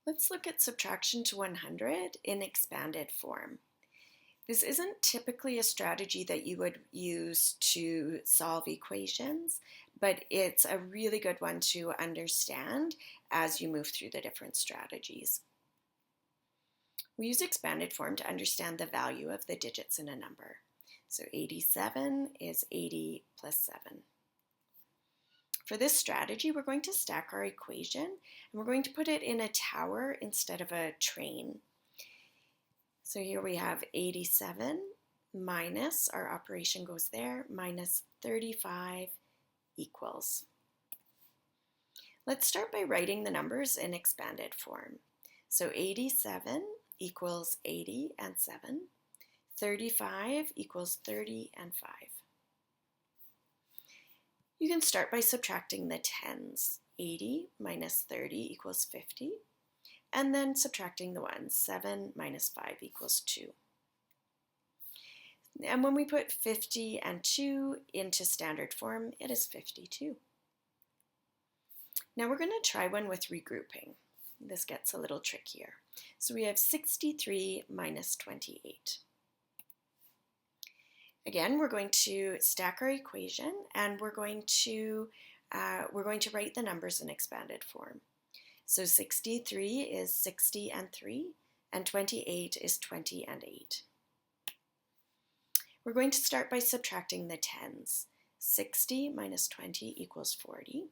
Let's look at subtraction to 100 in expanded form. This isn't typically a strategy that you would use to solve equations, but it's a really good one to understand as you move through the different strategies. We use expanded form to understand the value of the digits in a number. So 87 is 80 plus 7. For this strategy, we're going to stack our equation and we're going to put it in a tower instead of a train. So here we have 87 minus, our operation goes there, minus 35 equals. Let's start by writing the numbers in expanded form. So 87 equals 80 and 7. 35 equals 30 and 5. You can start by subtracting the tens. 80 minus 30 equals 50. And then subtracting the ones. 7 minus 5 equals 2. And when we put 50 and 2 into standard form, it is 52. Now we're going to try one with regrouping. This gets a little trickier. So we have 63 minus 28. Again, we're going to stack our equation and we're going to write the numbers in expanded form. So 63 is 60 and 3, and 28 is 20 and 8. We're going to start by subtracting the tens. 60 minus 20 equals 40.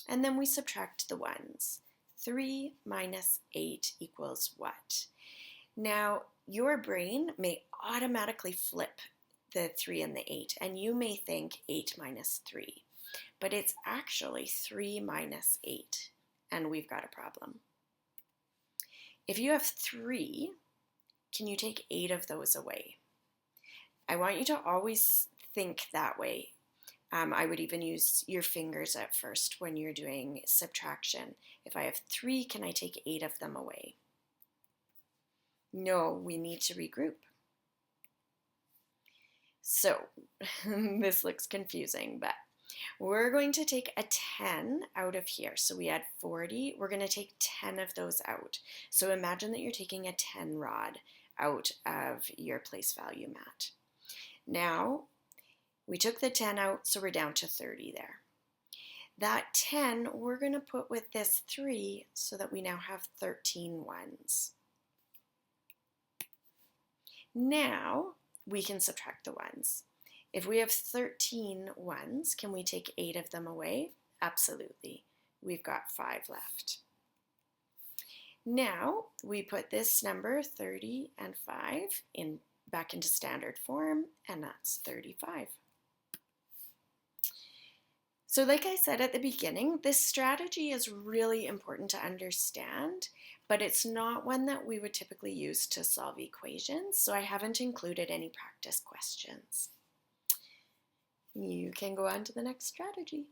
And then we subtract the ones. 3 minus 8 equals what? Now, your brain may automatically flip the 3 and the 8, and you may think 8 minus 3, but it's actually 3 minus 8, and we've got a problem. If you have 3, can you take 8 of those away? I want you to always think that way. I would even use your fingers at first when you're doing subtraction. If I have 3, can I take 8 of them away? No, we need to regroup. So this looks confusing, but we're going to take a 10 out of here. So we had 40. We're going to take 10 of those out. So imagine that you're taking a 10 rod out of your place value mat. Now, we took the 10 out, so we're down to 30 there. That 10 we're going to put with this 3 so that we now have 13 ones. Now we can subtract the ones. If we have 13 ones, can we take 8 of them away? Absolutely. We've got 5 left. Now we put this number 30 and 5 back into standard form, and that's 35. So like I said at the beginning, this strategy is really important to understand, but it's not one that we would typically use to solve equations, so I haven't included any practice questions. You can go on to the next strategy.